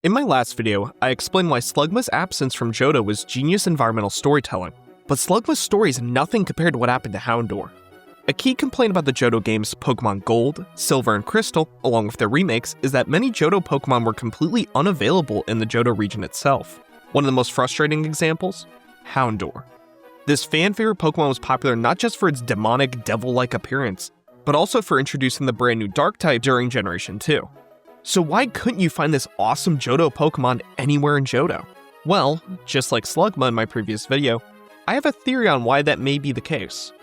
In my last video, I explained why Slugma's absence from Johto was genius environmental storytelling, but Slugma's story is nothing compared to what happened to Houndour. A key complaint about the Johto games Pokemon Gold, Silver, and Crystal, along with their remakes, is that many Johto Pokemon were completely unavailable in the Johto region itself. One of the most frustrating examples? Houndour. This fan-favorite Pokemon was popular not just for its demonic, devil-like appearance, but also for introducing the brand new Dark type during Generation 2. So why couldn't you find this awesome Johto Pokemon anywhere in Johto? Well, just like Slugma in my previous video, I have a theory on why that may be the case.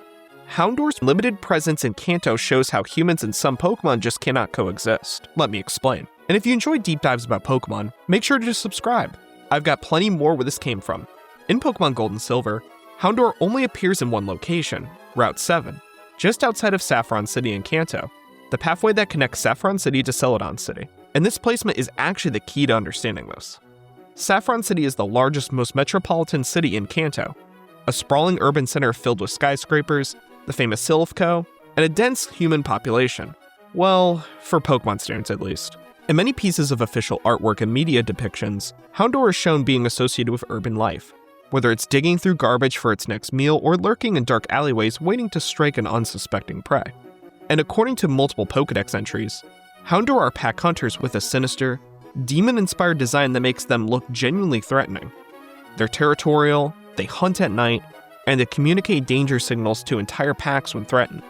Houndour's limited presence in Kanto shows how humans and some Pokemon just cannot coexist. Let me explain. And if you enjoy deep dives about Pokemon, make sure to subscribe. I've got plenty more where this came from. In Pokemon Gold and Silver, Houndour only appears in one location, Route 7, just outside of Saffron City in Kanto, the pathway that connects Saffron City to Celadon City. And this placement is actually the key to understanding this. Saffron City is the largest, most metropolitan city in Kanto, a sprawling urban center filled with skyscrapers, the famous Silphco, and a dense human population. Well, for Pokemon standards at least. In many pieces of official artwork and media depictions, Houndour is shown being associated with urban life, whether it's digging through garbage for its next meal or lurking in dark alleyways waiting to strike an unsuspecting prey. And according to multiple Pokédex entries, Houndour are pack hunters with a sinister, demon-inspired design that makes them look genuinely threatening. They're territorial, they hunt at night, and they communicate danger signals to entire packs when threatened.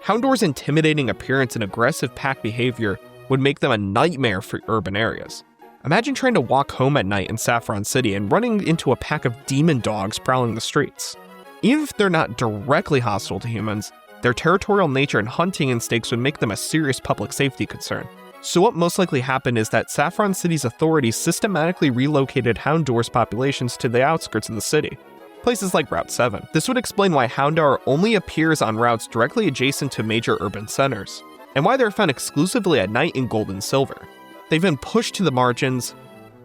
Houndour's intimidating appearance and aggressive pack behavior would make them a nightmare for urban areas. Imagine trying to walk home at night in Saffron City and running into a pack of demon dogs prowling the streets. Even if they're not directly hostile to humans, their territorial nature and hunting instincts would make them a serious public safety concern. So what most likely happened is that Saffron City's authorities systematically relocated Houndour's populations to the outskirts of the city, places like Route 7. This would explain why Houndour only appears on routes directly adjacent to major urban centers, and why they're found exclusively at night in Gold and Silver. They've been pushed to the margins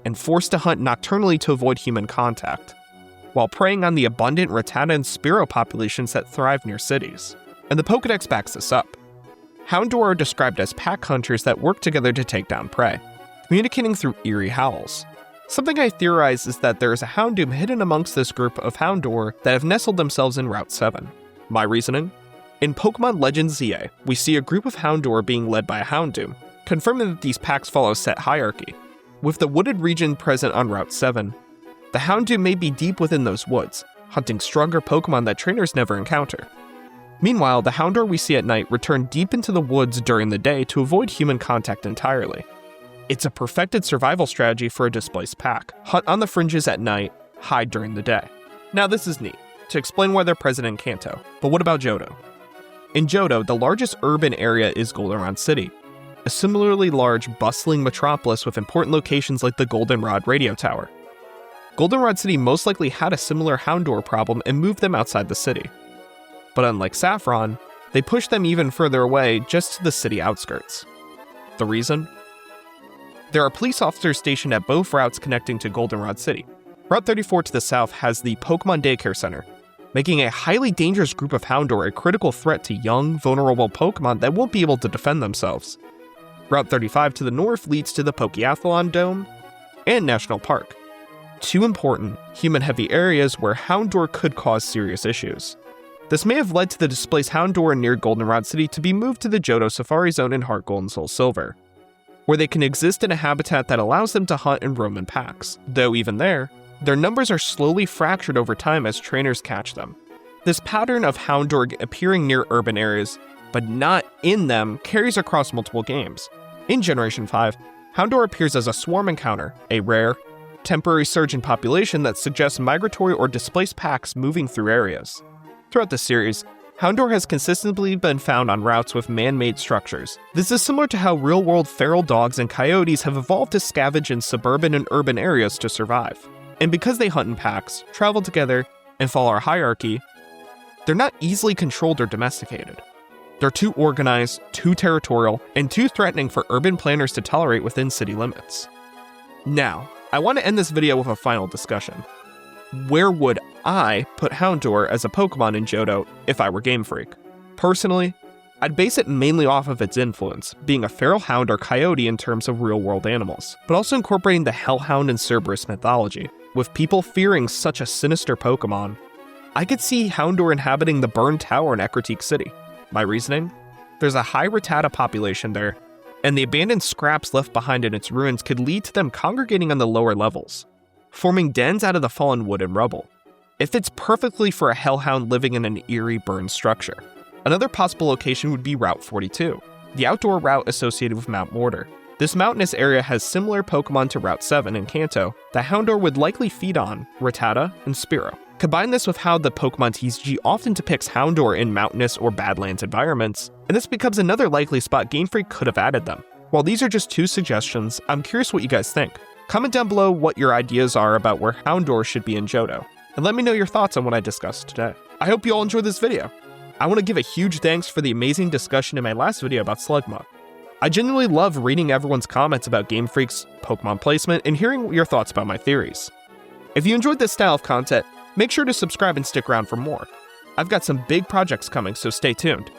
and forced to hunt nocturnally to avoid human contact, while preying on the abundant Rattata and Spearow populations that thrive near cities. And the Pokédex backs this up. Houndour are described as pack hunters that work together to take down prey, communicating through eerie howls. Something I theorize is that there is a Houndoom hidden amongst this group of Houndour that have nestled themselves in Route 7. My reasoning? In Pokemon Legends ZA, we see a group of Houndour being led by a Houndoom, confirming that these packs follow a set hierarchy. With the wooded region present on Route 7, the Houndoom may be deep within those woods, hunting stronger Pokemon that trainers never encounter. Meanwhile, the Houndour we see at night return deep into the woods during the day to avoid human contact entirely. It's a perfected survival strategy for a displaced pack. Hunt on the fringes at night, hide during the day. Now this is neat, to explain why they're present in Kanto, but what about Johto? In Johto, the largest urban area is Goldenrod City, a similarly large, bustling metropolis with important locations like the Goldenrod radio tower. Goldenrod City most likely had a similar Houndour problem and moved them outside the city. But unlike Saffron, they pushed them even further away, just to the city outskirts. The reason? There are police officers stationed at both routes connecting to Goldenrod City. Route 34 to the south has the Pokemon Daycare Center, making a highly dangerous group of Houndour a critical threat to young, vulnerable Pokemon that won't be able to defend themselves. Route 35 to the north leads to the Pokeathlon Dome and National Park, two important, human-heavy areas where Houndour could cause serious issues. This may have led to the displaced Houndour near Goldenrod City to be moved to the Johto Safari Zone in Heart Gold and Soul Silver, where they can exist in a habitat that allows them to hunt and roam in packs. Though even there, their numbers are slowly fractured over time as trainers catch them. This pattern of Houndour appearing near urban areas, but not in them, carries across multiple games. In Generation 5, Houndour appears as a swarm encounter, a rare, temporary surge in population that suggests migratory or displaced packs moving through areas. Throughout the series, Houndour has consistently been found on routes with man-made structures. This is similar to how real-world feral dogs and coyotes have evolved to scavenge in suburban and urban areas to survive. And because they hunt in packs, travel together, and follow our hierarchy, they're not easily controlled or domesticated. They're too organized, too territorial, and too threatening for urban planners to tolerate within city limits. Now, I want to end this video with a final discussion. Where would I put Houndour as a Pokemon in Johto if I were Game Freak? Personally, I'd base it mainly off of its influence, being a feral hound or coyote in terms of real-world animals, but also incorporating the hellhound and Cerberus mythology, with people fearing such a sinister Pokémon. I could see Houndour inhabiting the burned tower in Ecruteak City. My reasoning? There's a high Rattata population there, and the abandoned scraps left behind in its ruins could lead to them congregating on the lower levels, forming dens out of the fallen wood and rubble. It fits perfectly for a hellhound living in an eerie, burned structure. Another possible location would be Route 42, the outdoor route associated with Mount Mortar. This mountainous area has similar Pokémon to Route 7 in Kanto that Houndour would likely feed on, Rattata and Spearow. Combine this with how the Pokémon TCG often depicts Houndour in mountainous or Badlands environments, and this becomes another likely spot Game Freak could have added them. While these are just 2 suggestions, I'm curious what you guys think. Comment down below what your ideas are about where Houndour should be in Johto, and let me know your thoughts on what I discussed today. I hope you all enjoyed this video. I want to give a huge thanks for the amazing discussion in my last video about Slugma. I genuinely love reading everyone's comments about Game Freak's Pokemon placement and hearing your thoughts about my theories. If you enjoyed this style of content, make sure to subscribe and stick around for more. I've got some big projects coming, so stay tuned.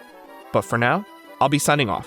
But for now, I'll be signing off.